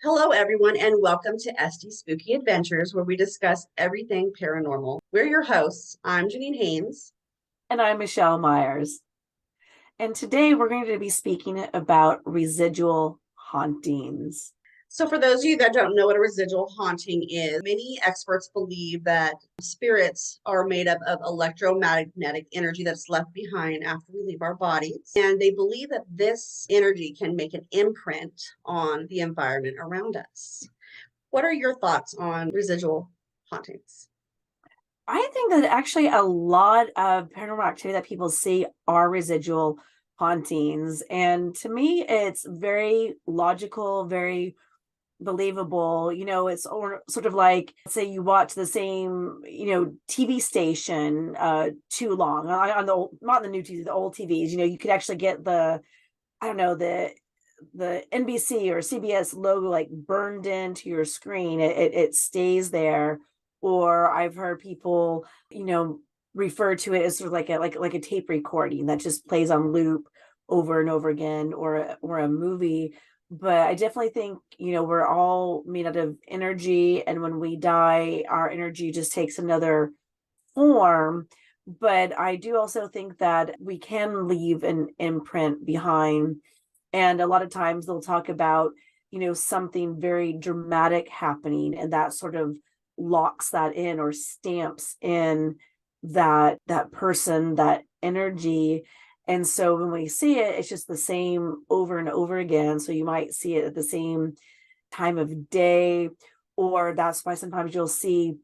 Hello, everyone, and welcome to SD Spooky Adventures, where we discuss everything paranormal. We're your hosts. I'm Janine Haynes. And I'm Michelle Myers. And today we're going to be speaking about residual hauntings. So, for those of you that don't know what a residual haunting is, many experts believe that spirits are made up of electromagnetic energy that's left behind after we leave our bodies. And they believe that this energy can make an imprint on the environment around us. What are your thoughts on residual hauntings? I think that actually a lot of paranormal activity that people see are residual hauntings. And to me, it's very logical, very believable. It's sort of like, say you watch the same, TV station too long on the old, not the new TV, the old TVs. You could actually get I don't know, the NBC or CBS logo like burned into your screen. It stays there. Or I've heard people, refer to it as sort of like a tape recording that just plays on loop over and over again, or a movie. But I definitely think, we're all made out of energy, and when we die, our energy just takes another form. But I do also think that we can leave an imprint behind, and a lot of times they'll talk about, something very dramatic happening, and that sort of locks that in or stamps in that person, that energy. And so when we see it, it's just the same over and over again. So you might see it at the same time of day, or that's why sometimes you'll see,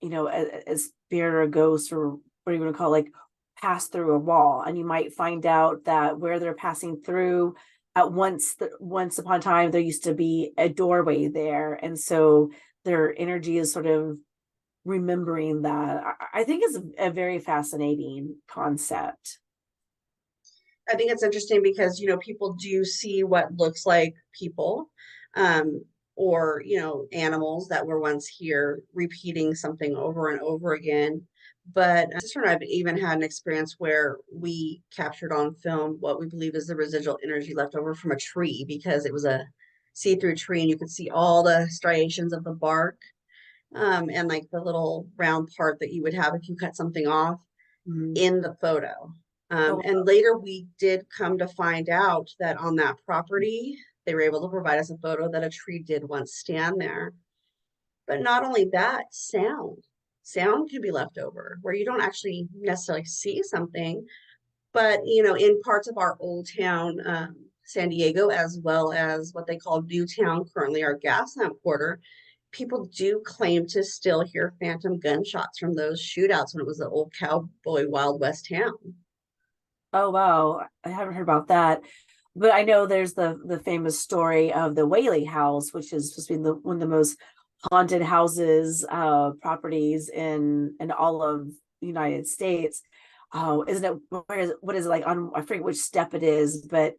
a spirit or a ghost, or what are you going to call it, like pass through a wall, and you might find out that where they're passing through, at once upon a time there used to be a doorway there, and so their energy is sort of remembering that. I think it's a very fascinating concept. I think it's interesting because, people do see what looks like people, um, or, animals that were once here repeating something over and over again. But sister and I have even had an experience where we captured on film what we believe is the residual energy left over from a tree, because it was a see-through tree and you could see all the striations of the bark, and like the little round part that you would have if you cut something off Mhm. in the photo. Oh, And later we did come to find out that on that property, they were able to provide us a photo that a tree did once stand there. But not only that, sound can be left over where you don't actually necessarily see something, but in parts of our old town, San Diego, as well as what they call Newtown, currently our Gaslamp quarter, people do claim to still hear phantom gunshots from those shootouts when it was the old cowboy Wild West town. oh wow, I haven't heard about that. But I know there's the famous story of the Whaley House, which is supposed to be one of the most haunted houses, properties in all of the United States. Oh, isn't it? What is it like on? I forget which step it is, but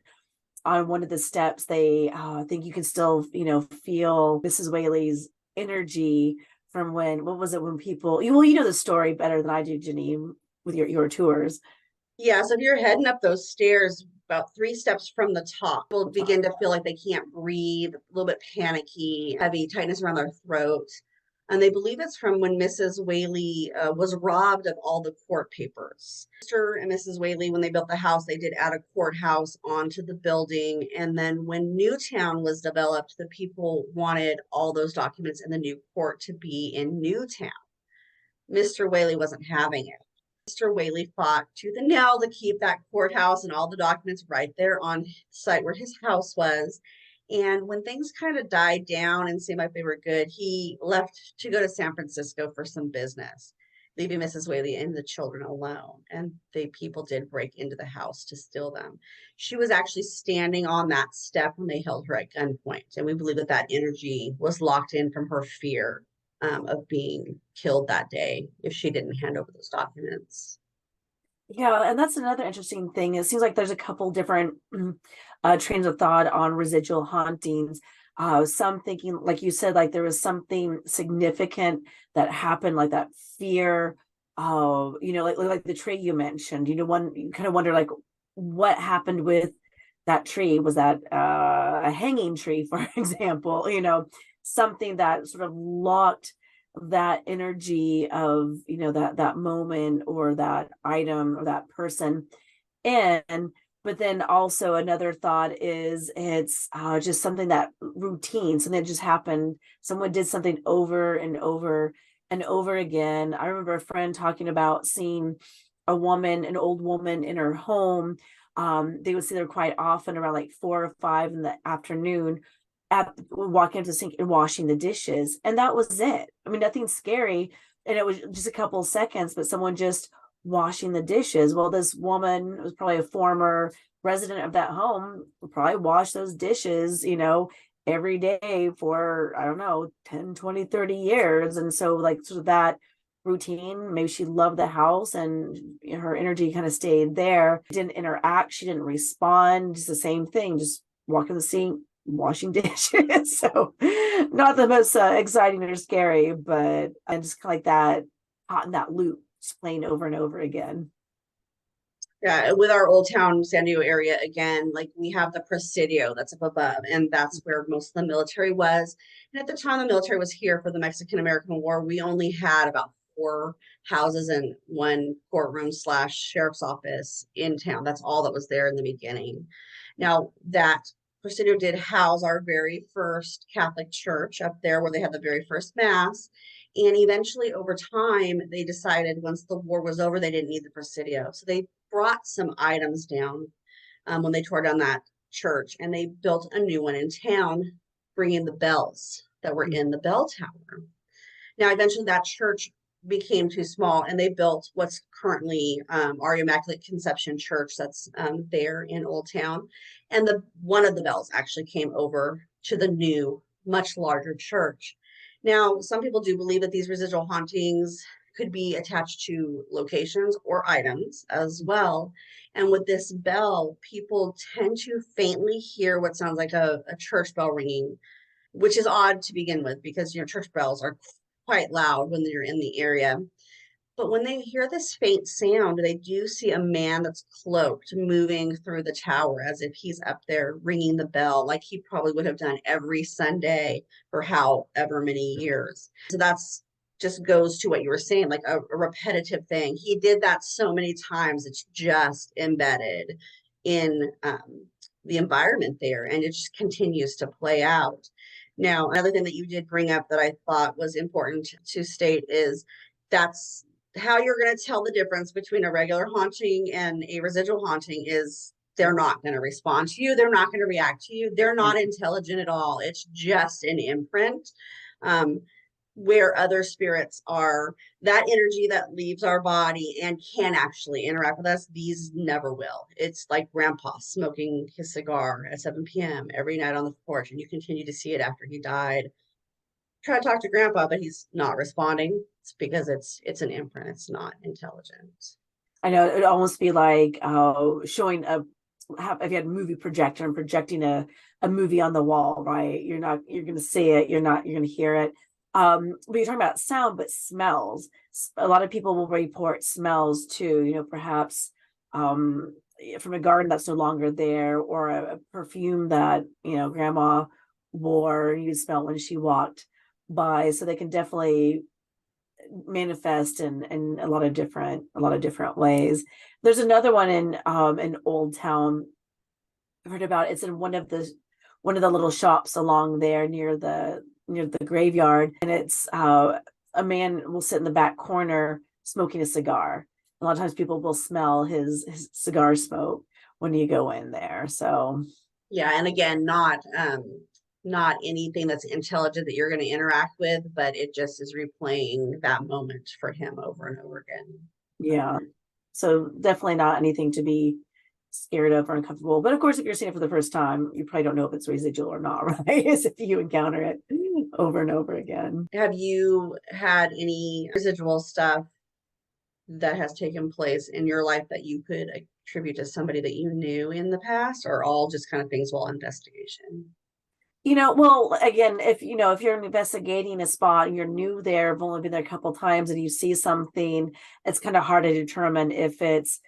on one of the steps, they I think you can still, feel Mrs. Whaley's energy from when. What was it when people? Well, you know the story better than I do, Janine, with your tours. Yeah, so if you're heading up those stairs about 3 steps from the top, people begin to feel like they can't breathe, a little bit panicky, heavy tightness around their throat. And they believe it's from when Mrs. Whaley was robbed of all the court papers. Mr. and Mrs. Whaley, when they built the house, they did add a courthouse onto the building. And then when Newtown was developed, the people wanted all those documents in the new court to be in Newtown. Mr. Whaley wasn't having it. Mr. Whaley fought tooth and nail to keep that courthouse and all the documents right there on site where his house was. And when things kind of died down and seemed like they were good, he left to go to San Francisco for some business, leaving Mrs. Whaley and the children alone. And the people did break into the house to steal them. She was actually standing on that step when they held her at gunpoint. And we believe that that energy was locked in from her fear, of being killed that day if she didn't hand over those documents. Yeah, and that's another interesting thing. It seems like there's a couple different trains of thought on residual hauntings. Some thinking, like you said, like there was something significant that happened, like that fear. Like the tree you mentioned. One you kind of wonder, like, what happened with that tree? Was that a hanging tree, for example, something that sort of locked that energy of, that moment or that item or that person in. But then also another thought is it's just something that routine, something that just happened. Someone did something over and over and over again. I remember a friend talking about seeing an old woman in her home. They would see her quite often around like 4 or 5 in the afternoon, walking up to the sink and washing the dishes. And that was it. I mean, nothing scary. And it was just a couple of seconds, but someone just washing the dishes. Well, this woman was probably a former resident of that home, would probably wash those dishes, every day for, I don't know, 10, 20, 30 years. And so like sort of that routine, maybe she loved the house and her energy kind of stayed there. Didn't interact, she didn't respond, just the same thing, just walking the sink, washing dishes. So not the most exciting or scary, but just kind of like that, caught in that loop, just playing over and over again. Yeah, with our Old Town San Diego area, again, like we have the Presidio that's up above, and that's where most of the military was. And at the time the military was here for the Mexican-American War, we only had about 4 houses and one courtroom slash sheriff's office in town. That's all that was there in the beginning. Now that Presidio did house our very first Catholic church up there where they had the very first mass. And eventually, over time, they decided once the war was over, they didn't need the Presidio. So they brought some items down when they tore down that church, and they built a new one in town, bringing the bells that were in the bell tower. Now, eventually, that church became too small, and they built what's currently our Immaculate Conception Church that's there in Old Town. And one of the bells actually came over to the new, much larger church. Now, some people do believe that these residual hauntings could be attached to locations or items as well. And with this bell, people tend to faintly hear what sounds like a church bell ringing, which is odd to begin with because church bells are quite loud when you're in the area. But when they hear this faint sound, they do see a man that's cloaked moving through the tower as if he's up there ringing the bell, like he probably would have done every Sunday for however many years. So that's just goes to what you were saying, like a repetitive thing. He did that so many times, it's just embedded in the environment there, and it just continues to play out. Now, another thing that you did bring up that I thought was important to state is that's how you're going to tell the difference between a regular haunting and a residual haunting is they're not going to respond to you. They're not going to react to you. They're not intelligent at all. It's just an imprint. Where other spirits are, that energy that leaves our body and can actually interact with us, these never will. It's like grandpa smoking his cigar at 7 p.m. every night on the porch, and you continue to see it after he died. Try to talk to grandpa, but he's not responding. It's because it's an imprint. It's not intelligent. I know it'd almost be like showing if you had a movie projector and projecting a movie on the wall, right? You're going to see it. You're going to hear it. But you're talking about sound, but smells. A lot of people will report smells too, perhaps from a garden that's no longer there, or a perfume that, grandma wore, you smell when she walked by. So they can definitely manifest in a lot of different ways. There's another one in Old Town I've heard about. It's in one of the little shops along there near the graveyard, and it's a man will sit in the back corner smoking a cigar. A lot of times people will smell his cigar smoke when you go in there. So yeah, and again, not anything that's intelligent that you're going to interact with, but it just is replaying that moment for him over and over again. Yeah, so definitely not anything to be scared of or uncomfortable. But of course, if you're seeing it for the first time, you probably don't know if it's residual or not, right? As if you encounter it over and over again. Have you had any residual stuff that has taken place in your life that you could attribute to somebody that you knew in the past, or all just kind of things while investigation? Well, again, if you're investigating a spot and you're new there, have only been there a couple of times, and you see something, it's kind of hard to determine if it's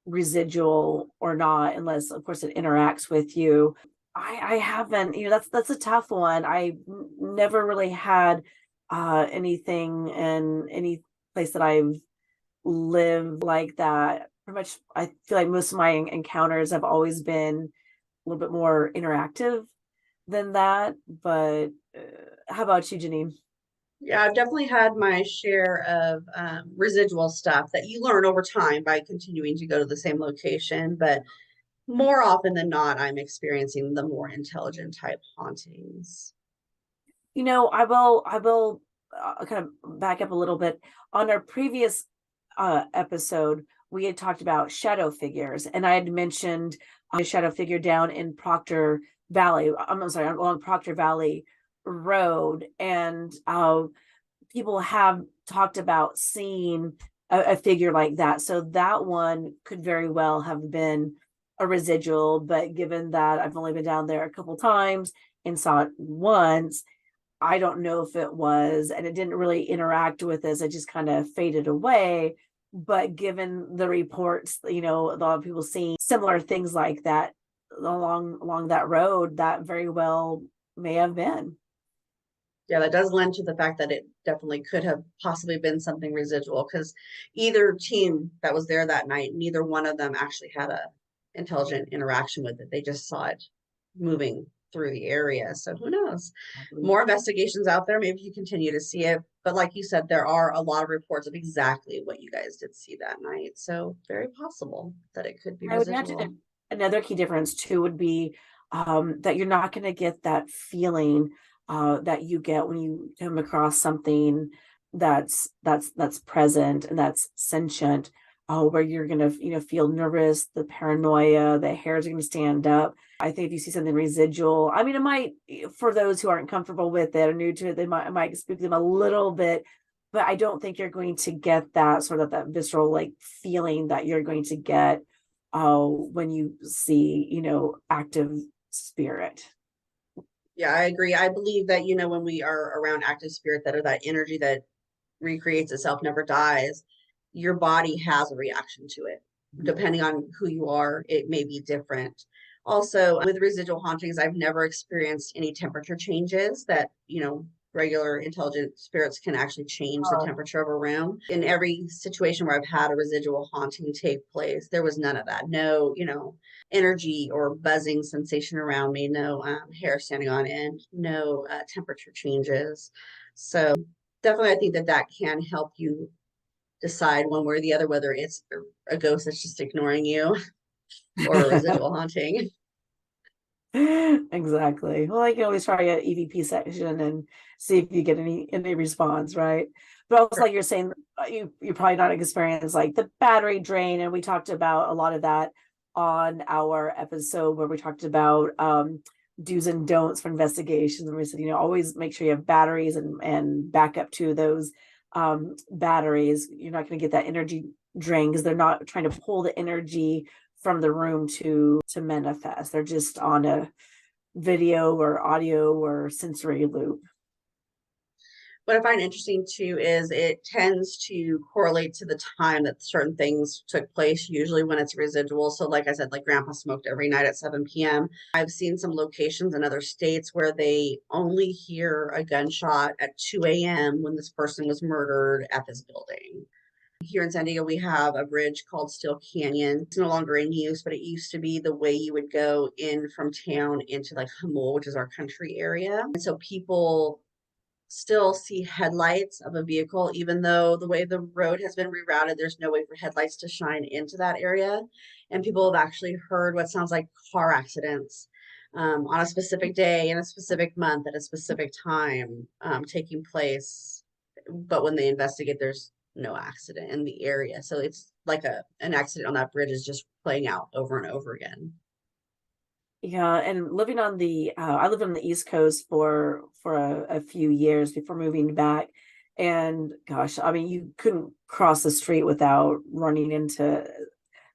residual or not, unless of course it interacts with you. I haven't, that's a tough one. Never really had anything in any place that I've lived like that. Pretty much, I feel like most of my encounters have always been a little bit more interactive than that. But how about you, Janine? Yeah, I've definitely had my share of residual stuff that you learn over time by continuing to go to the same location. But more often than not, I'm experiencing the more intelligent type hauntings. I will kind of back up a little bit. On our previous episode, we had talked about shadow figures, and I had mentioned a shadow figure down in Proctor Valley. I'm sorry, along Proctor Valley Road, and people have talked about seeing a figure like that. So that one could very well have been a residual, but given that I've only been down there a couple times and saw it once, I don't know if it was, and it didn't really interact with us. It just kind of faded away. But given the reports, a lot of people seeing similar things like that along that road, that very well may have been. Yeah, that does lend to the fact that it definitely could have possibly been something residual because either team that was there that night, neither one of them actually had a intelligent interaction with it. They just saw it moving through the area. So who knows? More investigations out there. Maybe you continue to see it. But like you said, there are a lot of reports of exactly what you guys did see that night. So very possible that it could be I would imagine residual. another key difference too would be that you're not going to get that feeling that you get when you come across something that's present and that's sentient, where you're going to feel nervous, the paranoia, the hairs are going to stand up. I think if you see something residual, I mean, it might, for those who aren't comfortable with it or new to it, it might spook them a little bit, but I don't think you're going to get that sort of that visceral like feeling that you're going to get when you see, active spirit. Yeah, I agree. I believe that, when we are around active spirit that are that energy that recreates itself, never dies, your body has a reaction to it. Depending on who you are, it may be different. Also, with residual hauntings, I've never experienced any temperature changes that, regular intelligent spirits can actually change the Oh, temperature of a room. In every situation where I've had a residual haunting take place, there was none of that. No, energy or buzzing sensation around me, no hair standing on end, no temperature changes. So definitely, I think that that can help you decide one way or the other whether it's a ghost that's just ignoring you or a residual haunting. exactly. Well, I can always try a EVP section and see if you get any response, right? But also, like you're saying, you're probably not experienced like the battery drain, and we talked about a lot of that on our episode where we talked about do's and don'ts for investigations, and we said always make sure you have batteries and back up to those batteries. You're not going to get that energy drain because they're not trying to pull the energy from the room to manifest. They're just on a video or audio or sensory loop. What I find interesting too is it tends to correlate to the time that certain things took place, usually when it's residual. So, like I said, like grandpa smoked every night at 7 p.m. I've seen some locations in other states where they only hear a gunshot at 2 a.m. when this person was murdered at this building. Here in San Diego, we have a bridge called Steel Canyon. It's no longer in use, but it used to be the way you would go in from town into like Hamul, which is our country area. And so people still see headlights of a vehicle, even though the way the road has been rerouted, there's no way for headlights to shine into that area. And people have actually heard what sounds like car accidents on a specific day in a specific month at a specific time taking place. But when they investigate, there's no accident in the area. So it's like an accident on that bridge is just playing out over and over again. Yeah, and living on I lived on the East Coast for a few years before moving back. And gosh, I mean, you couldn't cross the street without running into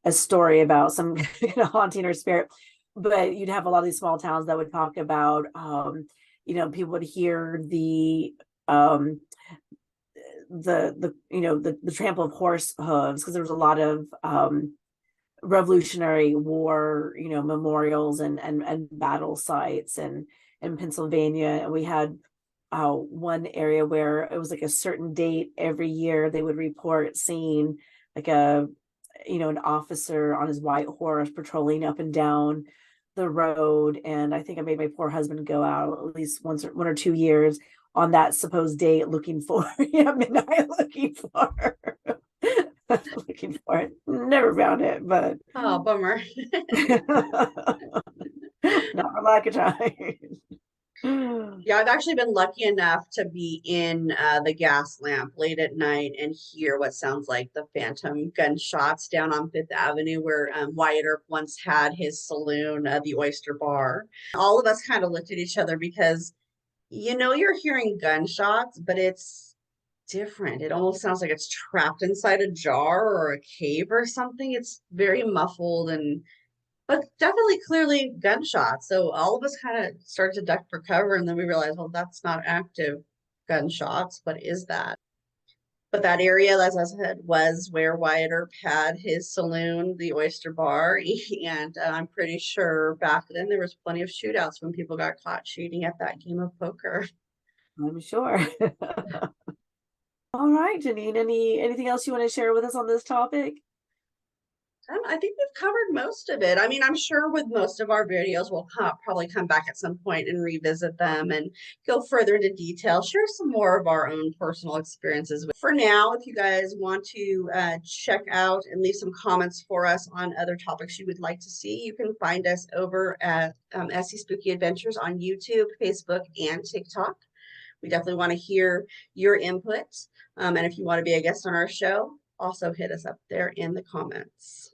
a story about some haunting or spirit. But you'd have a lot of these small towns that would talk about, people would hear the trample of horse hooves because there was a lot of Revolutionary War, memorials and battle sites, and in Pennsylvania. And we had one area where it was like a certain date every year they would report seeing like an officer on his white horse patrolling up and down the road. And I think I made my poor husband go out at least once or 1 or 2 years on that supposed date looking for midnight looking for it. Never found it, but Oh, bummer. not for lack of trying. Yeah, I've actually been lucky enough to be in the gas lamp late at night and hear what sounds like the phantom gunshots down on Fifth Avenue, where Wyatt Earp once had his saloon, the Oyster Bar. All of us kind of looked at each other because you're hearing gunshots, but it's different. It almost sounds like it's trapped inside a jar or a cave or something. It's very muffled and but definitely clearly gunshots. So all of us kind of started to duck for cover, and then we realized, well, that's not active gunshots. What is that? But that area, as I said, was where Wyatt Earp had his saloon, the Oyster Bar, and I'm pretty sure back then there was plenty of shootouts when people got caught shooting at that game of poker. I'm sure. All right, Janine, anything else you want to share with us on this topic? I think we've covered most of it. I mean, I'm sure with most of our videos, we'll probably come back at some point and revisit them and go further into detail, share some more of our own personal experiences. For now, if you guys want to check out and leave some comments for us on other topics you would like to see, you can find us over at SC Spooky Adventures on YouTube, Facebook, and TikTok. We definitely want to hear your input. And if you want to be a guest on our show, also hit us up there in the comments.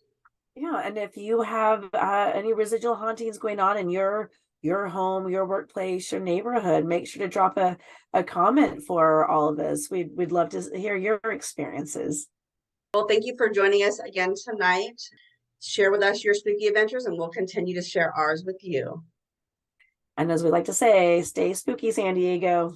Yeah, and if you have any residual hauntings going on in your home, your workplace, your neighborhood, make sure to drop a comment for all of us. We'd love to hear your experiences. Well, thank you for joining us again tonight. Share with us your spooky adventures, and we'll continue to share ours with you. And as we like to say, stay spooky, San Diego.